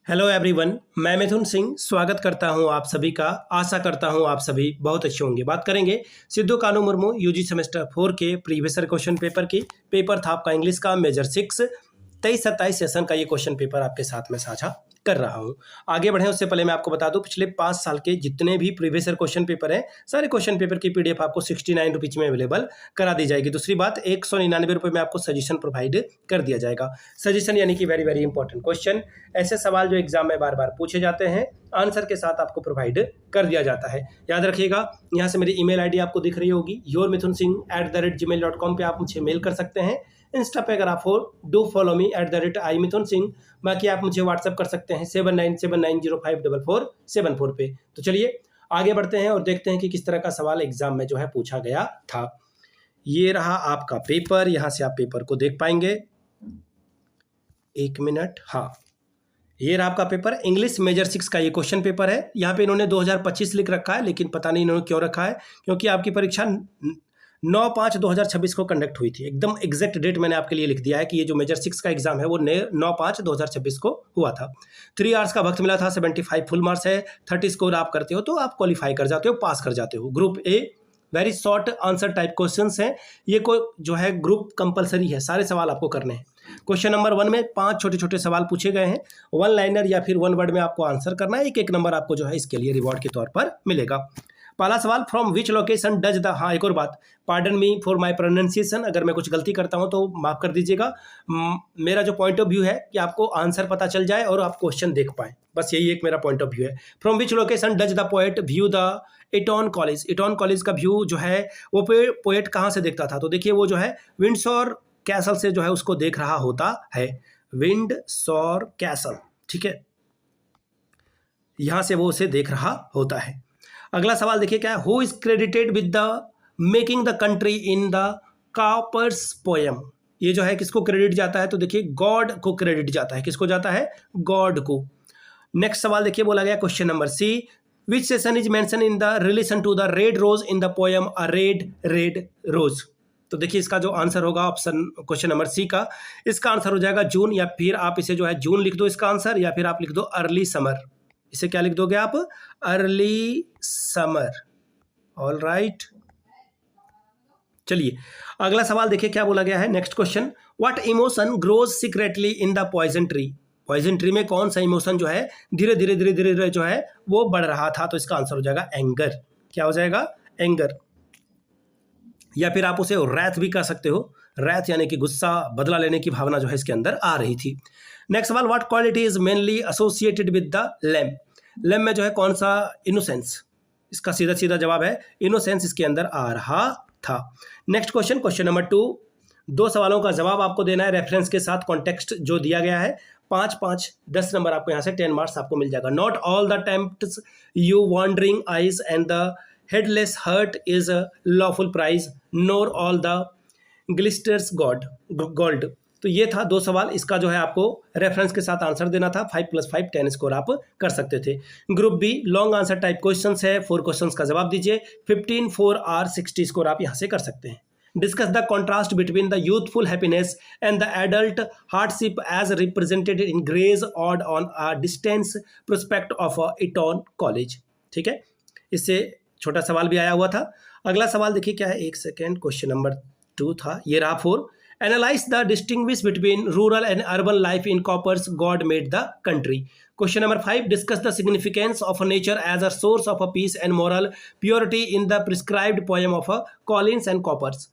Hello everyone, मैं मिथुन सिंह स्वागत करता हूं आप सभी का। आशा करता हूं आप सभी बहुत अच्छे होंगे। बात करेंगे सिद्धू कानू मुर्मू यूजी सेमेस्टर 4 के प्रीवियस क्वेश्चन पेपर की। पेपर था आपका इंग्लिश का मेजर 6 23-27 सेशन का। ये क्वेश्चन पेपर आपके साथ में साझा कर रहा हूं। आगे बढ़े उससे पहले मैं आपको बता दूं, पिछले 5 साल के जितने भी प्रीवियस क्वेश्चन पेपर हैं, सारे क्वेश्चन पेपर की पीडीएफ आपको 69 रुपीज में अवेलेबल करा दी जाएगी। दूसरी बात, 199 रुपये में आपको सजेशन प्रोवाइड कर दिया जाएगा। सजेशन यानी कि वेरी वेरी इंपॉर्टेंट क्वेश्चन, ऐसे सवाल जो एग्जाम में बार बार पूछे जाते हैं, आंसर के साथ आपको प्रोवाइड कर दिया जाता है। याद रखिएगा, यहाँ से मेरी ईमेल आईडी आपको दिख रही होगी, yourmithunsingh@gmail.com पे आप मुझे मेल कर सकते हैं। इंस्टा पे अगर आप हो, डू फॉलो मी @iMithunSingh। बाकी आप मुझे व्हाट्सअप कर सकते हैं 7979054474 पे। तो चलिए आगे बढ़ते हैं और देखते हैं कि किस तरह का सवाल एग्जाम में जो है पूछा गया था। ये रहा आपका पेपर, यहाँ से आप पेपर को देख पाएंगे। एक मिनट, हाँ, ये रहा आपका पेपर। इंग्लिश मेजर 6 का ये क्वेश्चन पेपर है। यहाँ पे इन्होंने 2025 लिख रखा है, लेकिन पता नहीं इन्होंने क्यों रखा है, क्योंकि आपकी परीक्षा 9/5/2026 को कंडक्ट हुई थी। एकदम एग्जैक्ट डेट मैंने आपके लिए लिख दिया है कि ये जो मेजर 6 का एग्जाम है वो 9/5/2026 को हुआ था। 3 आवर्स का वक्त मिला था, 75 फुल मार्क्स है, 30 स्कोर आप करते हो तो आप क्वालिफाई कर जाते हो, पास कर जाते हो। Group a very short answer type questions हैं। ये जो है ग्रुप कंपलसरी है, सारे सवाल आपको करने हैं। क्वेश्चन नंबर 1 में 5 छोटे छोटे सवाल पूछे गए हैं। 1 लाइनर या फिर 1 वर्ड में आपको आंसर करना है। एक नंबर आपको जो है इसके लिए रिवॉर्ड के तौर पर मिलेगा। पहला सवाल, from which location does the, हाँ एक और बात, pardon me for my pronunciation, अगर मैं कुछ गलती करता हूं तो माफ कर दीजिएगा। मेरा जो पॉइंट ऑफ व्यू है कि आपको आंसर पता चल जाए और आप क्वेश्चन देख पाए, बस यही एक मेरा पॉइंट ऑफ व्यू है। From which location does the poet view the इटॉन college, इटॉन college का व्यू जो है वो पोएट कहाँ से देखता था, तो देखिए वो जो है विंडसोर कैसल से जो है उसको देख रहा होता है। विंडसोर कैसल, ठीक है, यहां से वो उसे देख रहा होता है। अगला सवाल देखिए क्या है, who is credited with the making the country in the Cowper's poem. ये जो है किसको क्रेडिट जाता है, तो देखिए गॉड को क्रेडिट जाता है। किसको जाता है? गॉड को। नेक्स्ट सवाल देखिए बोला गया question number C, which session is mention in the relation to the red rose in the poem a red red rose. तो देखिए इसका जो आंसर होगा ऑप्शन क्वेश्चन नंबर सी का, इसका आंसर हो जाएगा जून, या फिर आप इसे जो है जून लिख दो इसका आंसर, या फिर आप लिख दो अर्ली समर। इसे क्या लिख दोगे आप? Early summer. ऑल राइट, चलिए अगला सवाल देखिए क्या बोला गया है। Next question, what emotion grows secretly in the poison tree. Poison tree में कौन सा इमोशन जो है धीरे धीरे धीरे धीरे धीरे जो है वो बढ़ रहा था, तो इसका आंसर हो जाएगा एंगर। क्या हो जाएगा? एंगर, या फिर आप उसे रैथ भी कर सकते हो। रैथ यानी कि गुस्सा, बदला लेने की भावना जो है इसके अंदर आ रही थी। नेक्स्ट सवाल, what quality is mainly associated with the lamb. Lamb में जो है कौन सा? इनोसेंस। इसका सीधा सीधा जवाब है इनोसेंस, इसके अंदर आ रहा था। नेक्स्ट क्वेश्चन, क्वेश्चन नंबर 2, 2 सवालों का जवाब आपको देना है रेफरेंस के साथ, कॉन्टेक्स्ट जो दिया गया है। 5-5 10 नंबर आपको यहाँ से 10 मार्क्स आपको मिल जाएगा। Not all the tempts you wandering eyes and the headless heart is a lawful prize, nor all the glisters gold. तो ये था 2 सवाल, इसका जो है आपको रेफरेंस के साथ आंसर देना था। 5+5 10 स्कोर आप कर सकते थे। Group B long answer type questions है, 4 क्वेश्चंस का जवाब दीजिए। 15 4 आर 60 स्कोर आप यहाँ से कर सकते हैं। Discuss the contrast between the youthful happiness and the adult hardship as represented in Gray's ode on a distant prospect of Eton college. ठीक है, इससे छोटा सवाल भी आया हुआ था। अगला सवाल देखिए क्या है, एक सेकेंड, क्वेश्चन नंबर 2 था, ये रहा 4। Analyze the distinguish between rural and urban life in Copper's God Made the Country. Question number 5. Discuss the significance of nature as a source of a peace and moral purity in the prescribed poem of Collins and Coppers.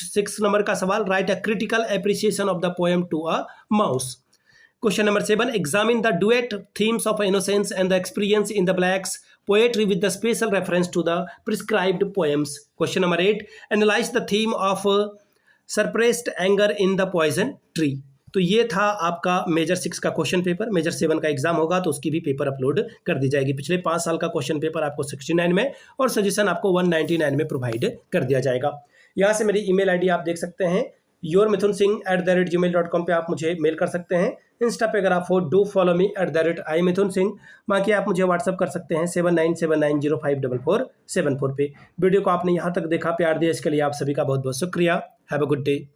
6 number का सवाल, write a critical appreciation of the poem to a mouse. Question number 7. Examine the duet themes of innocence and the experience in the blacks poetry with the special reference to the prescribed poems. Question number 8. Analyze the theme of suppressed anger in the poison tree. तो ये था आपका major 6 का question paper. Major 7 का exam होगा तो उसकी भी पेपर अपलोड कर दी जाएगी। पिछले 5 साल का क्वेश्चन पेपर आपको 69 में और सजेशन आपको 199 में प्रोवाइड कर दिया जाएगा। यहाँ से मेरी ईमेल आईडी आप देख सकते हैं, yourmithunSingh@gmail.com पे आप मुझे मेल कर सकते हैं। इंस्टा पे अगर आप हो, डू फॉलो मी @iMithunSingh। बाकी आप मुझे व्हाट्सअप कर सकते हैं 7979054474 पे। वीडियो को आपने यहाँ तक देखा, प्यार दिया, इसके लिए आप सभी का बहुत बहुत शुक्रिया। Have a good day.